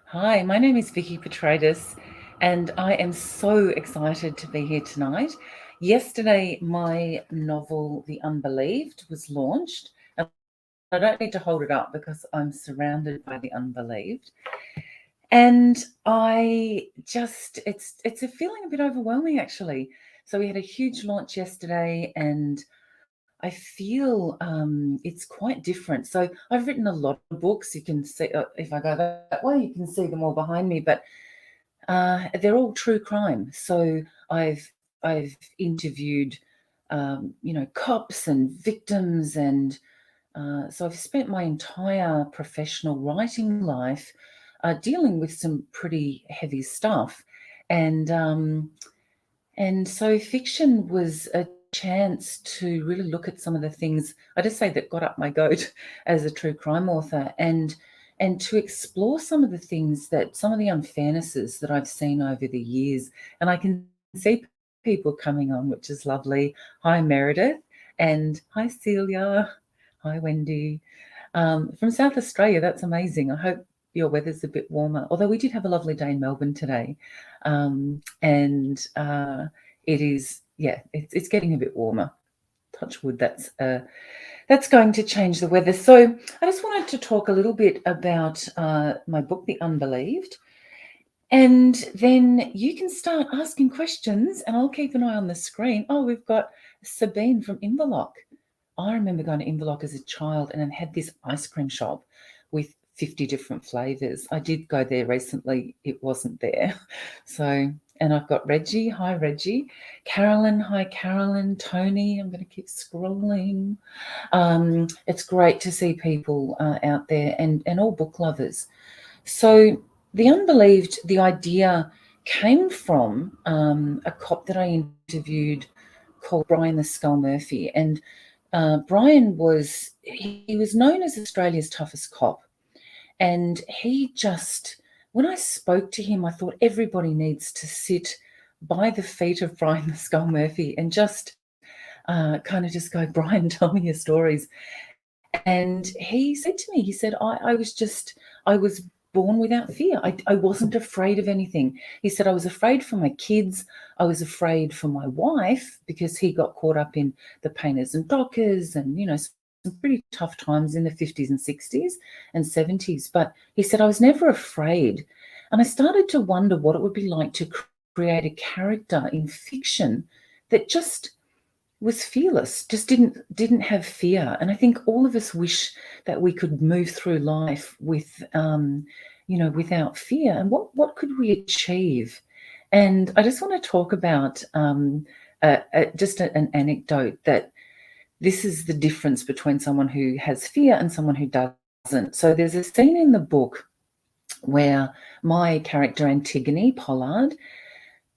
Hi, my name is Vikki Petraitis, and I am so excited to be here tonight. Yesterday, my novel, The Unbelieved, was launched. And I don't need to hold it up because I'm surrounded by the unbelieved. And it's a feeling a bit overwhelming, actually. So we had a huge launch yesterday, and I feel it's quite different. So I've written a lot of books. You can see, if I go that way, you can see them all behind me. But they're all true crime. So I've interviewed, cops and victims, and so I've spent my entire professional writing life dealing with some pretty heavy stuff, and so fiction was a chance to really look at some of the things, I just say, that got up my goat as a true crime author, and to explore some of the things, that some of the unfairnesses that I've seen over the years. And I can see people coming on, which is lovely. Hi, Meredith, and hi, Celia. Hi, Wendy. From South Australia, that's amazing. I hope your weather's a bit warmer, although we did have a lovely day in Melbourne today. And it is, yeah, it's getting a bit warmer. Touch wood, that's going to change the weather. So I just wanted to talk a little bit about my book, The Unbelieved, and then you can start asking questions, and I'll keep an eye on the screen. Oh, we've got Sabine from Inverloch. I remember going to Inverloch as a child and then had this ice cream shop with 50 different flavors. I did go there recently. It wasn't there. So, and I've got Reggie. Hi, Reggie. Carolyn. Hi, Carolyn. Tony. I'm going to keep scrolling. It's great to see people out there, and all book lovers. So The Unbelieved, the idea came from a cop that I interviewed called Brian the Skull Murphy. And Brian he was known as Australia's toughest cop. And he just, when I spoke to him, I thought everybody needs to sit by the feet of Brian the Skull Murphy and just kind of just go, Brian, tell me your stories. And he said to me, he said, I was born without fear. I wasn't afraid of anything. He said, I was afraid for my kids. I was afraid for my wife because he got caught up in the painters and dockers and, some pretty tough times in the 50s and 60s and 70s. But he said, I was never afraid. And I started to wonder what it would be like to create a character in fiction that just was fearless, just didn't have fear. And I think all of us wish that we could move through life with, without fear. And what could we achieve? And I just want to talk about just an anecdote, that this is the difference between someone who has fear and someone who doesn't. So there's a scene in the book where my character Antigone Pollard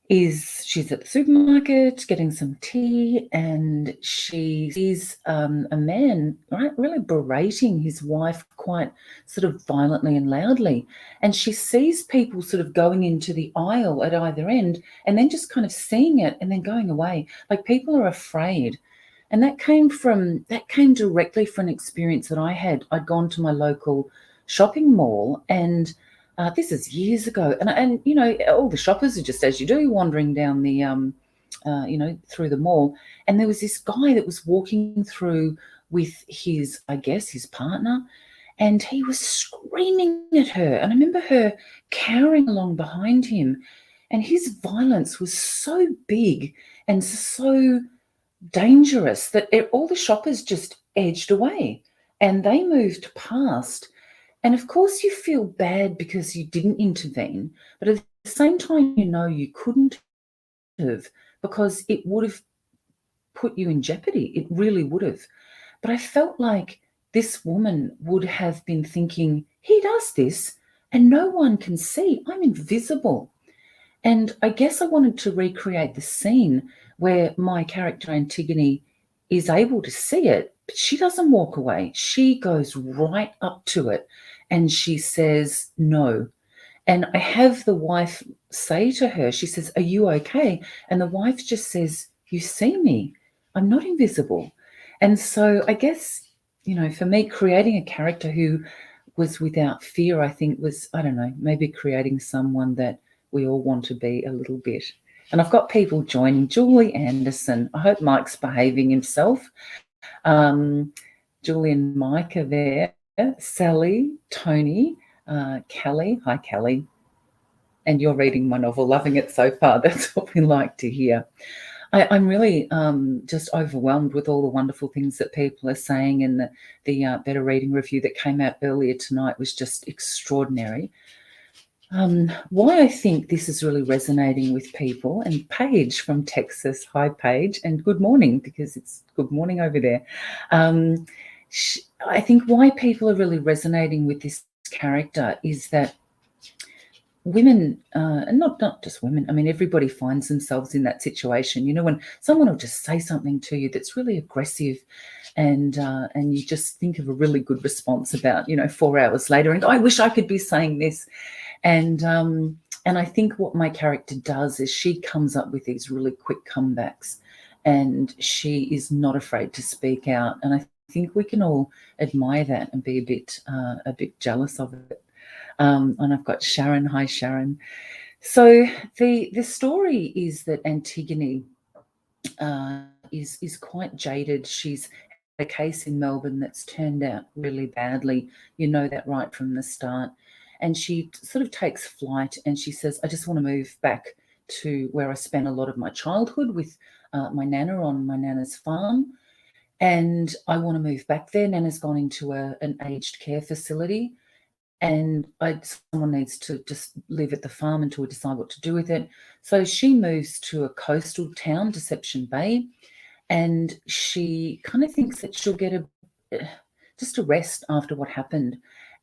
she's at the supermarket getting some tea, and she sees a man, right, really berating his wife quite sort of violently and loudly. And she sees people sort of going into the aisle at either end and then just kind of seeing it and then going away. Like, people are afraid. And that came directly from an experience that I had. I'd gone to my local shopping mall, and this is years ago, and all the shoppers are just, as you do, wandering down the through the mall, and there was this guy that was walking through with his, I guess, his partner, and he was screaming at her, and I remember her cowering along behind him, and his violence was so big and so dangerous that all the shoppers just edged away and they moved past. And of course you feel bad because you didn't intervene, but at the same time, you couldn't have, because it would have put you in jeopardy. It really would have. But I felt like this woman would have been thinking, he does this and no one can see. I'm invisible. And I guess I wanted to recreate the scene where my character Antigone is able to see it, but she doesn't walk away. She goes right up to it and she says, no. And I have the wife say to her, she says, are you okay? And the wife just says, you see me. I'm not invisible. And so I guess, for me, creating a character who was without fear, I think was, I don't know, maybe creating someone that we all want to be a little bit. And I've got people joining. Julie Anderson. I hope Mike's behaving himself. Julie and Mike are there. Sally, Tony, Kelly. Hi, Kelly. And you're reading my novel, loving it so far. That's what we like to hear. I'm really just overwhelmed with all the wonderful things that people are saying, and the Better Reading review that came out earlier tonight was just extraordinary. Why I think this is really resonating with people, and Paige from Texas, hi Paige, and good morning, because it's good morning over there. I think why people are really resonating with this character is that women, and not just women, I mean, everybody finds themselves in that situation. You know, when someone will just say something to you that's really aggressive, and you just think of a really good response about, 4 hours later, and I wish I could be saying this. And I think what my character does is she comes up with these really quick comebacks, and she is not afraid to speak out. And I think we can all admire that and be a bit jealous of it. And I've got Sharon. Hi, Sharon. So the story is that Antigone is quite jaded. She's had a case in Melbourne that's turned out really badly. You know that right from the start. And she sort of takes flight, and she says, I just want to move back to where I spent a lot of my childhood with my Nana on my Nana's farm. And I want to move back there. Nana's gone into an aged care facility, and someone needs to just live at the farm until we decide what to do with it. So she moves to a coastal town, Deception Bay, and she kind of thinks that she'll get just a rest after what happened.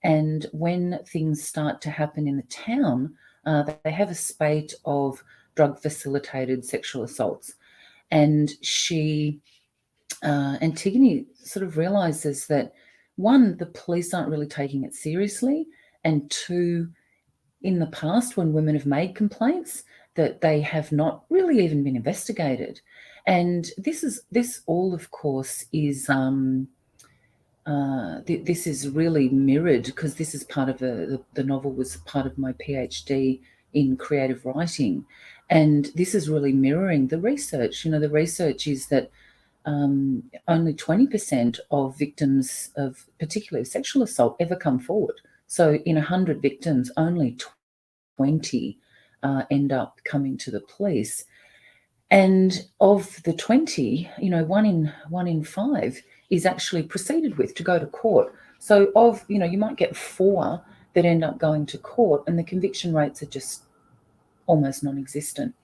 And when things start to happen in the town, they have a spate of drug-facilitated sexual assaults. And Antigone sort of realizes that, one, the police aren't really taking it seriously, and two, in the past when women have made complaints, that they have not really even been investigated. And this all, of course, is this is really mirrored, because this is part of the novel was part of my PhD in creative writing, and this is really mirroring the research. The research is that only 20% of victims of particularly sexual assault ever come forward. So in 100 victims, only 20 end up coming to the police. And of the 20, one in five is actually proceeded with to go to court. So you might get 4 that end up going to court, and the conviction rates are just almost non-existent.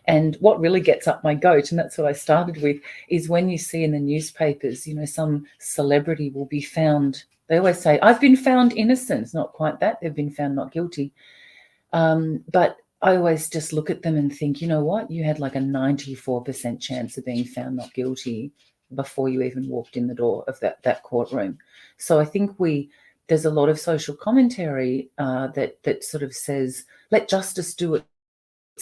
And what really gets up my goat, and that's what I started with, is when you see in the newspapers, some celebrity will be found. They always say, I've been found innocent. It's not quite that. They've been found not guilty. But I always just look at them and think, you know what? You had like a 94% chance of being found not guilty before you even walked in the door of that courtroom. So I think there's a lot of social commentary that sort of says, let justice do its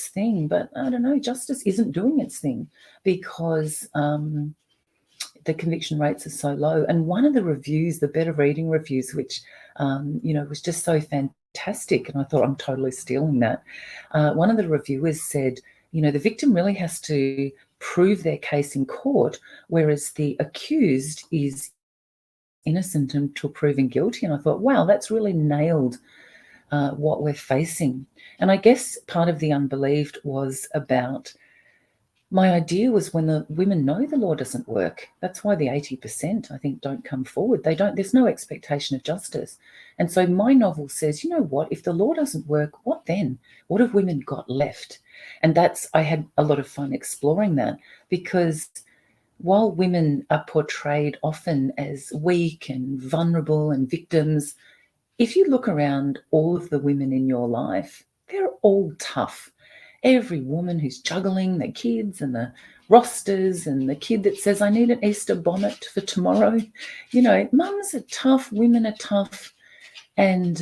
thing. But I don't know, justice isn't doing its thing, because the conviction rates are so low. And one of the reviews, the Better Reading reviews, which was just so fantastic, and I thought, I'm totally stealing that. One of the reviewers said, the victim really has to prove their case in court, whereas the accused is innocent until proven guilty. And I thought, wow, that's really nailed what we're facing. And I guess part of the Unbelieved was about, my idea was, when the women know the law doesn't work, that's why the 80%, I think, don't come forward. There's no expectation of justice. And so my novel says, you know what, if the law doesn't work, what then? What have women got left? And I had a lot of fun exploring that, because while women are portrayed often as weak and vulnerable and victims, if you look around all of the women in your life, they're all tough. Every woman who's juggling the kids and the rosters, and the kid that says, I need an Easter bonnet for tomorrow. Mums are tough, women are tough. And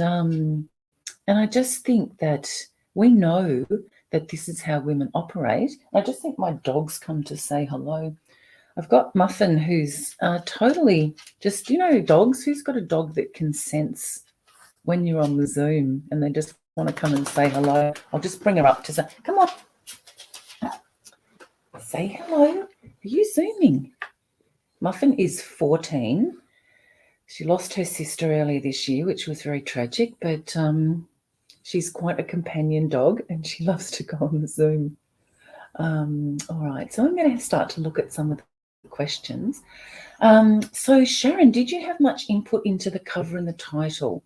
I just think that we know that this is how women operate. I just think my dog's come to say hello. I've got Muffin, who's totally just, dogs, who's got a dog that can sense when you're on the Zoom and they just want to come and say hello. I'll just bring her up to say, come on, say hello. Are you Zooming? Muffin is 14. She lost her sister earlier this year, which was very tragic, but she's quite a companion dog and she loves to go on the Zoom. All right, so I'm going to start to look at some of the questions. So Sharon, did you have much input into the cover and the title?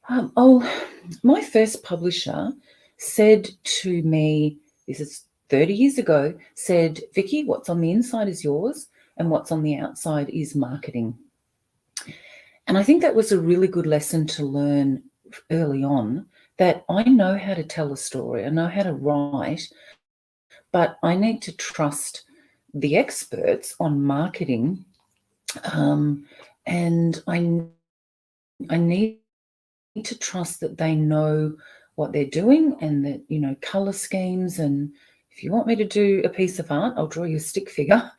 My first publisher said to me, this is 30 years ago, said, Vikki, what's on the inside is yours and what's on the outside is marketing. And I think that was a really good lesson to learn early on, that I know how to tell a story, I know how to write, but I need to trust the experts on marketing, and I need to trust that they know what they're doing and that, you know, color schemes. And if you want me to do a piece of art, I'll draw you a stick figure.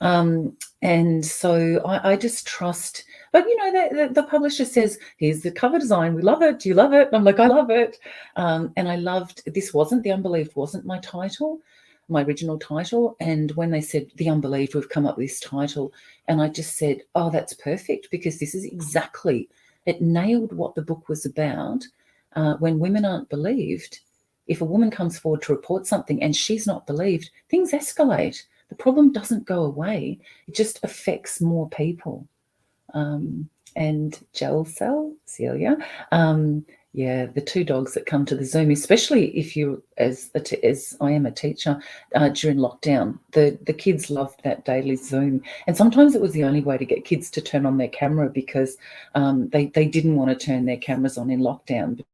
And so I just trust, but you know, the publisher says, here's the cover design. We love it. Do you love it? And I'm like, I love it. And I loved, this wasn't, The Unbelieved wasn't my title, my original title. And when they said The Unbelieved, we've come up with this title. And I just said, oh, that's perfect, because this is exactly, it nailed what the book was about. When women aren't believed, if a woman comes forward to report something and she's not believed, things escalate. The problem doesn't go away. It just affects more people. And Gel Cell, Celia, yeah, the two dogs that come to the Zoom, especially if you, as I am a teacher, during lockdown, the kids loved that daily Zoom. And sometimes it was the only way to get kids to turn on their camera, because they didn't want to turn their cameras on in lockdown. But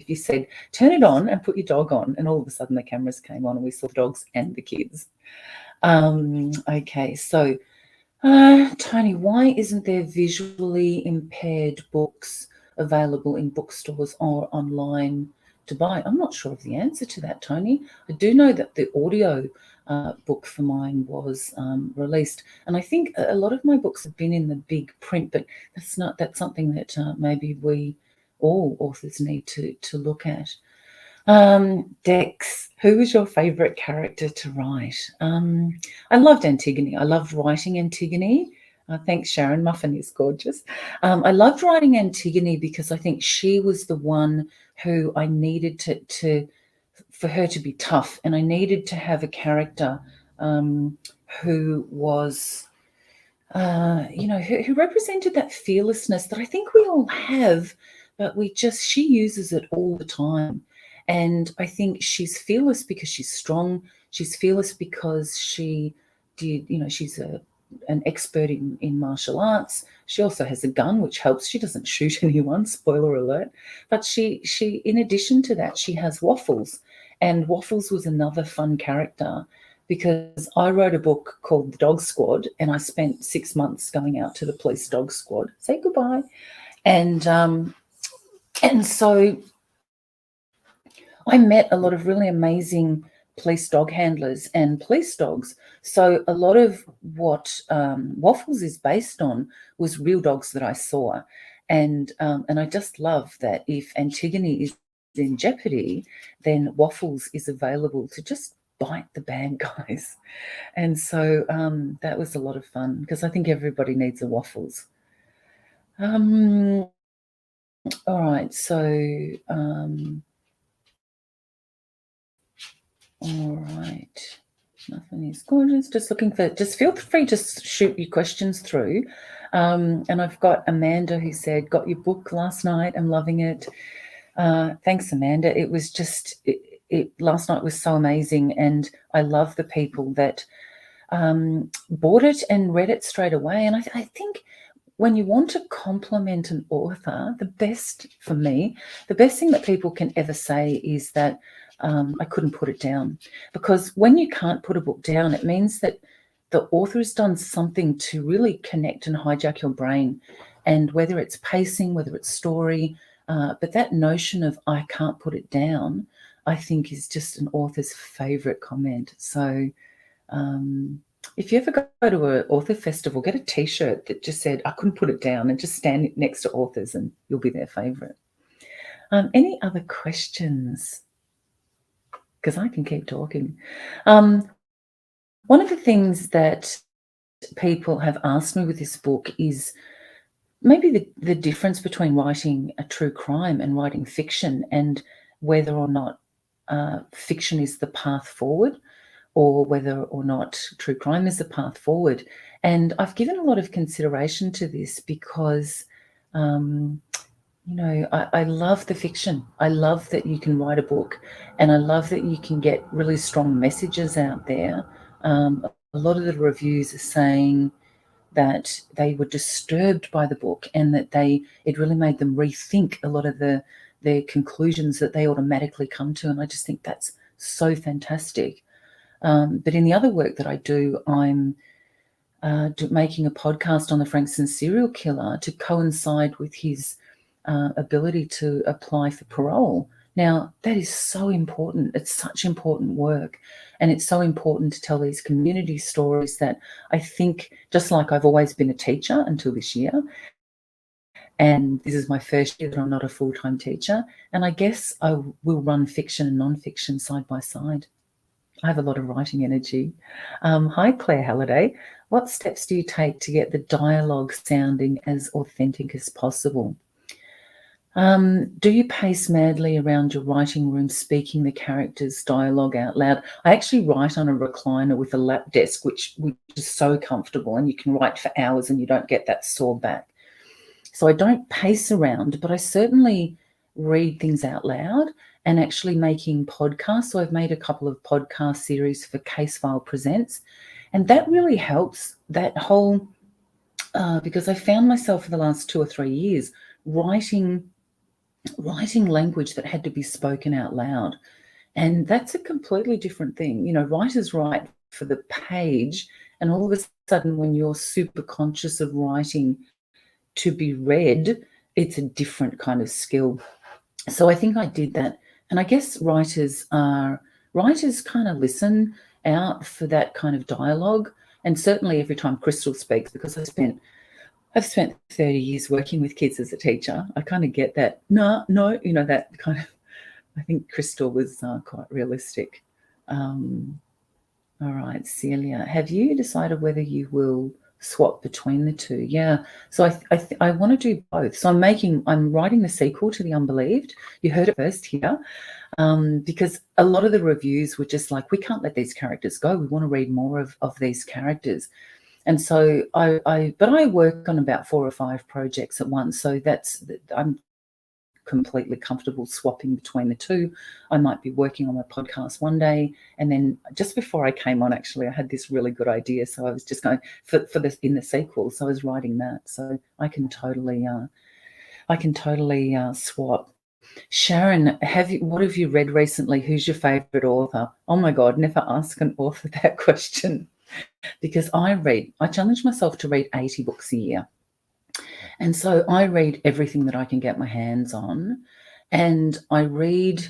if you said, turn it on and put your dog on, and all of a sudden the cameras came on and we saw dogs and the kids. Okay, so Tony, why isn't there visually impaired books available in bookstores or online to buy? I'm not sure of the answer to that, Tony. I do know that the audio book for mine was released, and I think a lot of my books have been in the big print, but that's something that maybe we all authors need to look at. Dex, who was your favourite character to write? I loved Antigone. I loved writing Antigone. Thanks, Sharon. Muffin is gorgeous. I loved writing Antigone because I think she was the one who I needed for her to be tough, and I needed to have a character who was, who represented that fearlessness that I think we all have, but she uses it all the time. And I think she's fearless because she's strong. She's fearless because she did, she's an expert in martial arts. She also has a gun, which helps. She doesn't shoot anyone, spoiler alert. But she in addition to that, she has Waffles. And Waffles was another fun character, because I wrote a book called The Dog Squad, and I spent 6 months going out to the police dog squad, say goodbye. And so I met a lot of really amazing police dog handlers and police dogs. So a lot of what Waffles is based on was real dogs that I saw. And I just love that if Antigone is in jeopardy, then Waffles is available to just bite the bad guys. And so that was a lot of fun, because I think everybody needs a Waffles. All right, so all right, nothing is gorgeous. Just feel free to shoot your questions through. And I've got Amanda who said, got your book last night, I'm loving it. Thanks, Amanda. It was just, last night was so amazing, and I love the people that bought it and read it straight away. And I think when you want to compliment an author, the best thing that people can ever say is that I couldn't put it down. Because when you can't put a book down, it means that the author has done something to really connect and hijack your brain. And whether it's pacing, whether it's story, but that notion of I can't put it down, I think is just an author's favourite comment. So If you ever go to an author festival, get a T-shirt that just said, I couldn't put it down, and just stand next to authors and you'll be their favourite. Any other questions? Because I can keep talking. One of the things that people have asked me with this book is maybe the difference between writing a true crime and writing fiction, and whether or not fiction is the path forward, or whether or not true crime is the path forward. And I've given a lot of consideration to this because, I love the fiction. I love that you can write a book, and I love that you can get really strong messages out there. A lot of the reviews are saying that they were disturbed by the book, and that it really made them rethink a lot of the conclusions that they automatically come to. And I just think that's so fantastic. But in the other work that I do, I'm making a podcast on the Frankston serial killer to coincide with his ability to apply for parole. Now, that is so important. It's such important work. And it's so important to tell these community stories that I think, just like I've always been a teacher until this year, and this is my first year that I'm not a full-time teacher, and I guess I will run fiction and nonfiction side by side. I have a lot of writing energy. Hi, Claire Halliday. What steps do you take to get the dialogue sounding as authentic as possible? Do you pace madly around your writing room, speaking the characters' dialogue out loud? I actually write on a recliner with a lap desk, which is so comfortable, and you can write for hours and you don't get that sore back. So I don't pace around, but I certainly read things out loud, and actually making podcasts. So I've made a couple of podcast series for Case File Presents, and that really helps that whole, because I found myself for the last 2 or 3 years writing language that had to be spoken out loud. And that's a completely different thing. Writers write for the page, and all of a sudden when you're super conscious of writing to be read, it's a different kind of skill. So I think I did that. And I guess writers kind of listen out for that kind of dialogue. And certainly every time Crystal speaks, because I've spent 30 years working with kids as a teacher, I kind of get that, no, that kind of, I think Crystal was quite realistic. All right, Celia, have you decided whether you will swap between the two? Yeah, so I want to do both. So I'm writing the sequel to the Unbelieved. You heard it first here, because a lot of the reviews were just like, we can't let these characters go. We want to read more of these characters. And so I work on about 4 or 5 projects at once. So I'm completely comfortable swapping between the two. I might be working on my podcast one day, and then just before I came on, actually, I had this really good idea. So I was just going for this in the sequel. So I was writing that. So I can totally swap. Sharon, what have you read recently? Who's your favorite author? Oh my God, never ask an author that question. Because I challenge myself to read 80 books a year. And so I read everything that I can get my hands on. And I read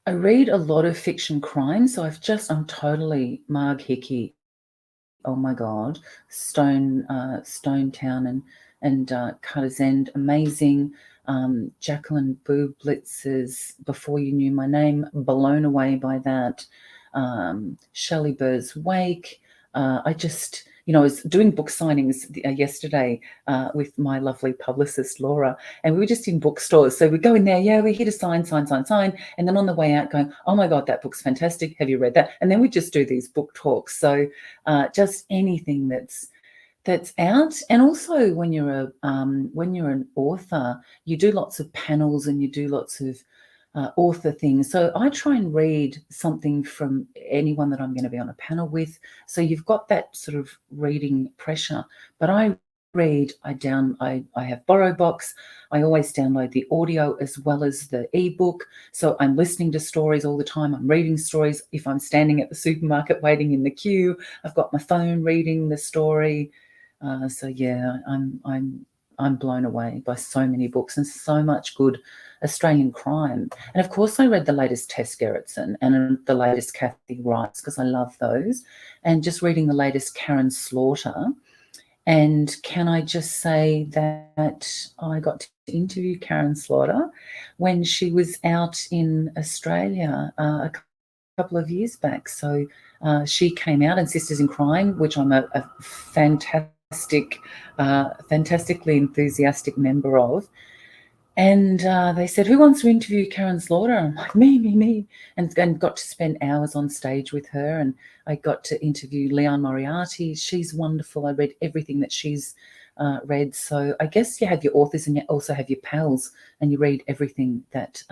a lot of fiction crime. So I'm totally Marg Hickey. Oh my God, Stone Town and Cutter's End, amazing. Jacqueline Bublitz's Before You Knew My Name, blown away by that. Shelley Burr's Wake. I was doing book signings yesterday with my lovely publicist, Laura, and we were just in bookstores. So we go in there, yeah, we're here to sign. And then on the way out going, oh my God, that book's fantastic. Have you read that? And then we just do these book talks. So just anything that's out. And also when you're an author, you do lots of panels and you do lots of author things. So I try and read something from anyone that I'm going to be on a panel with. So you've got that sort of reading pressure. But I read, I have BorrowBox. I always download the audio as well as the ebook. So I'm listening to stories all the time. I'm reading stories. If I'm standing at the supermarket waiting in the queue, I've got my phone reading the story. So yeah, I'm I'm blown away by so many books and so much good Australian crime. And of course, I read the latest Tess Gerritsen and the latest Kathy Wrights because I love those, and just reading the latest Karen Slaughter. And can I just say that I got to interview Karen Slaughter when she was out in Australia a couple of years back. So she came out in Sisters in Crime, which I'm a fantastically enthusiastic member of. And they said, who wants to interview Karen Slaughter? I'm like, me. And got to spend hours on stage with her. And I got to interview Leon Moriarty. She's wonderful. I read everything that she's read. So I guess you have your authors and you also have your pals, and you read everything that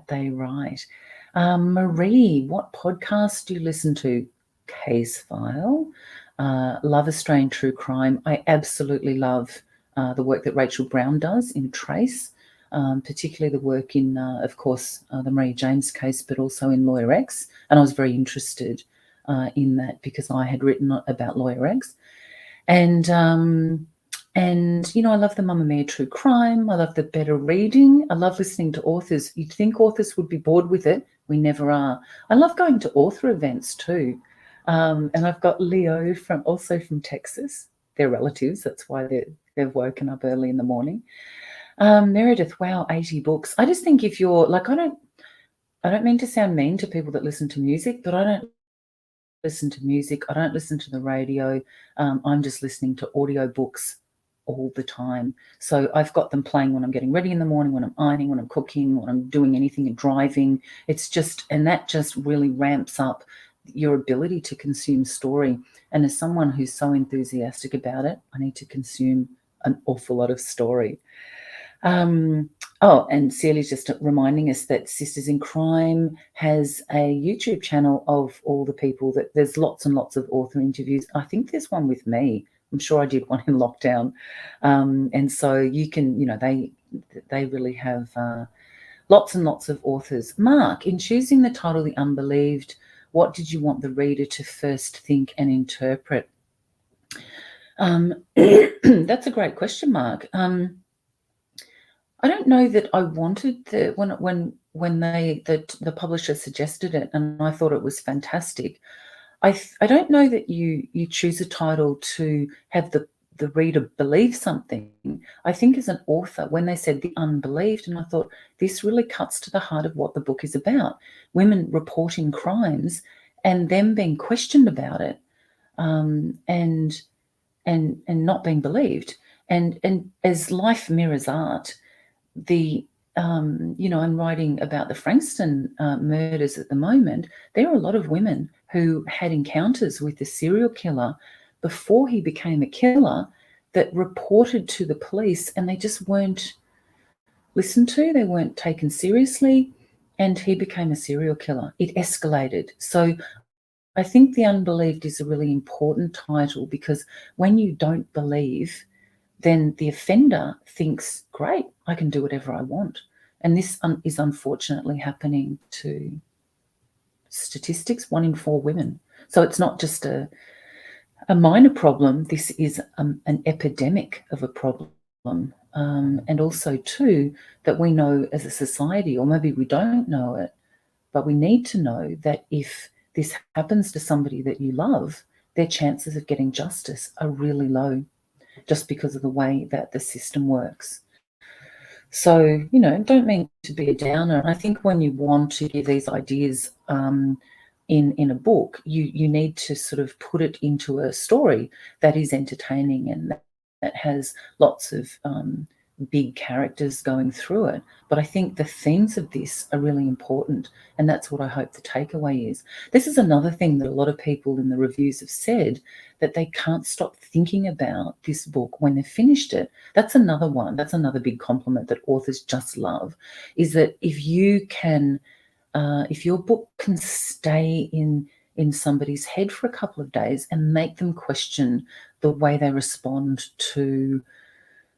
they write. Marie, what podcast do you listen to? Case File. Love Australian true crime. I absolutely love the work that Rachel Brown does in Trace, particularly the work in, of course, the Maria James case, but also in Lawyer X. And I was very interested in that because I had written about Lawyer X. And you know, I love the Mamma Mia true crime. I love the better reading. I love listening to authors. You'd think authors would be bored with it. We never are. I love going to author events too. And I've got Leo also from Texas. They're relatives. That's why they've woken up early in the morning. Meredith, wow, 80 books. I just think if you're like, I don't mean to sound mean to people that listen to music, but I don't listen to music. I don't listen to the radio. I'm just listening to audiobooks all the time. So I've got them playing when I'm getting ready in the morning, when I'm ironing, when I'm cooking, when I'm doing anything and driving. And that just really ramps up your ability to consume story. And as someone who's so enthusiastic about it, I need to consume an awful lot of story. And Celia's just reminding us that Sisters in Crime has a YouTube channel of all the people that there's lots and lots of author interviews. I think there's one with me. I'm sure I did one in lockdown. And so you can, you know, they really have lots and lots of authors. Mark, in choosing the title, The Unbelieved, what did you want the reader to first think and interpret? That's a great question, Mark. I don't know that I wanted when the publisher suggested it, and I thought it was fantastic. I don't know that you choose a title to have the reader believe something. I think as an author, when they said The Unbelieved, and I thought this really cuts to the heart of what the book is about: women reporting crimes and them being questioned about it, and not being believed. And as life mirrors art, I'm writing about the Frankston murders at the moment. There are a lot of women who had encounters with the serial killer before he became a killer that reported to the police, and they just weren't listened to. They weren't taken seriously, and he became a serial killer. It escalated. So I think The Unbelieved is a really important title because when you don't believe, then the offender thinks, great, I can do whatever I want. And this is unfortunately happening to statistics, 1 in 4 women. So it's not just a minor problem. This is an epidemic of a problem. And also, too, that we know as a society, or maybe we don't know it, but we need to know that if this happens to somebody that you love, their chances of getting justice are really low, just because of the way that the system works. So, don't mean to be a downer. I think when you want to give these ideas in a book, you need to sort of put it into a story that is entertaining and that has lots of big characters going through it. But I think the themes of this are really important, and that's what I hope the takeaway is. This is another thing that a lot of people in the reviews have said, that they can't stop thinking about this book when they've finished it. That's another one. That's another big compliment that authors just love, is that if you can, if your book can stay in somebody's head for a couple of days and make them question the way they respond to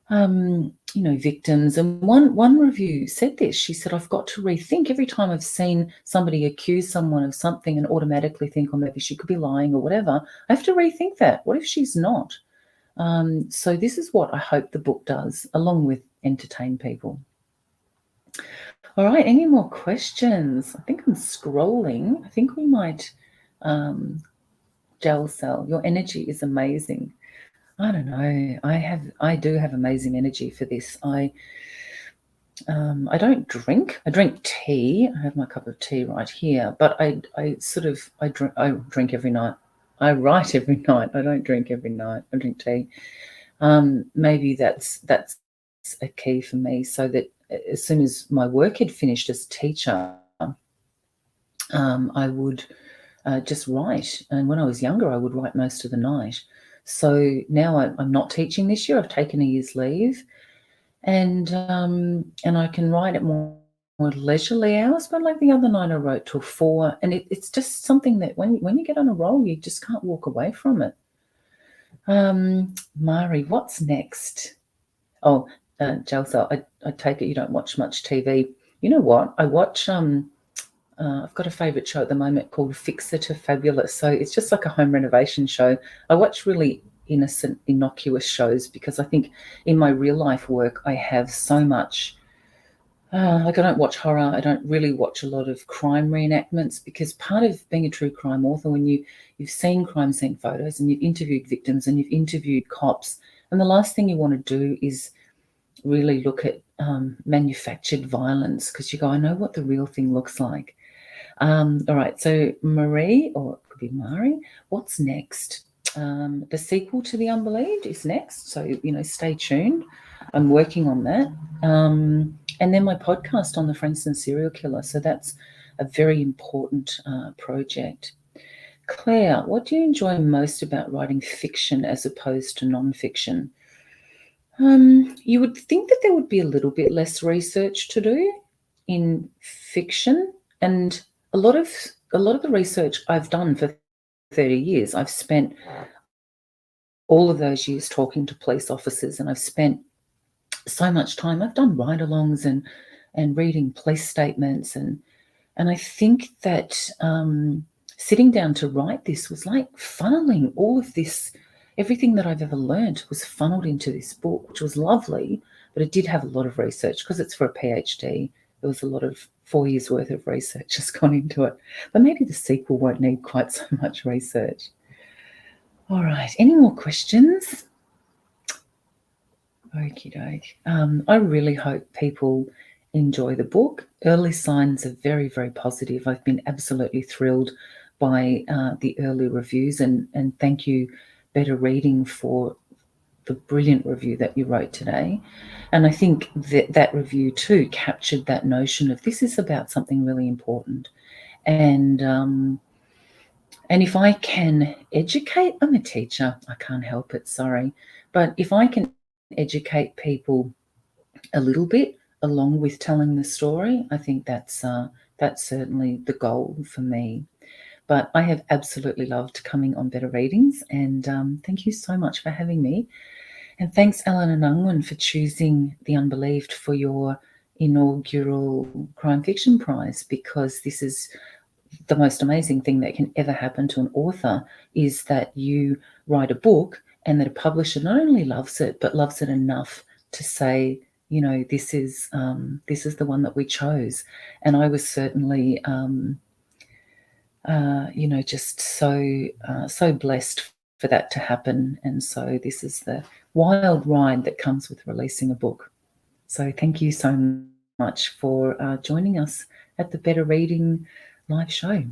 victims. And one review said this. She said, I've got to rethink every time I've seen somebody accuse someone of something and automatically think, oh, maybe she could be lying or whatever. I have to rethink that. What if she's not? So this is what I hope the book does, along with entertain people. All right, any more questions? I think I'm scrolling. I think we might, Gel Cell, your energy is amazing. I don't know. I do have amazing energy for this. I don't drink. I drink tea. I have my cup of tea right here, but I drink every night. I write every night. I don't drink every night. I drink tea. Maybe that's a key for me, so that as soon as my work had finished as a teacher, I would just write. And when I was younger, I would write most of the night. So now I'm not teaching this year. I've taken a year's leave, and I can write at more leisurely hours. But like the other night, I wrote till 4, and it's just something that when you get on a roll, you just can't walk away from it. Mari, what's next? Oh, Jalsa, I take it you don't watch much TV. You know what? I watch. I've got a favourite show at the moment called Fix It to Fabulous. So it's just like a home renovation show. I watch really innocent, innocuous shows because I think in my real life work I have so much. Like I don't watch horror. I don't really watch a lot of crime reenactments because part of being a true crime author, when you've seen crime scene photos and you've interviewed victims and you've interviewed cops, and the last thing you want to do is really look at manufactured violence, because you go, I know what the real thing looks like. All right, so Marie, or it could be Mari, what's next? The sequel to The Unbelieved is next, so stay tuned. I'm working on that. And then my podcast on the Frankston serial killer, so that's a very important project. Claire, what do you enjoy most about writing fiction as opposed to nonfiction? You would think that there would be a little bit less research to do in fiction, and a lot of the research I've done for 30 years, I've spent all of those years talking to police officers, and I've spent so much time. I've done ride-alongs and reading police statements, and I think that sitting down to write this was like funneling all of this. Everything that I've ever learned was funneled into this book, which was lovely, but it did have a lot of research because it's for a PhD. There was a lot of 4 years worth of research has gone into it. But maybe the sequel won't need quite so much research. All right, any more questions? Okie doke. I really hope people enjoy the book. Early signs are very, very positive. I've been absolutely thrilled by the early reviews, and thank you, Better Reading, for the brilliant review that you wrote today. And I think that review too captured that notion of this is about something really important. And if I can educate, I'm a teacher, I can't help it, sorry. But if I can educate people a little bit along with telling the story, I think that's certainly the goal for me. But I have absolutely loved coming on Better Readings, and thank you so much for having me. And thanks, Alan and Unwin, for choosing The Unbelieved for your inaugural crime fiction prize, because this is the most amazing thing that can ever happen to an author, is that you write a book and that a publisher not only loves it, but loves it enough to say, this is the one that we chose. And I was certainly just so blessed for that to happen. And so this is the wild ride that comes with releasing a book. So thank you so much for joining us at the Better Reading live show.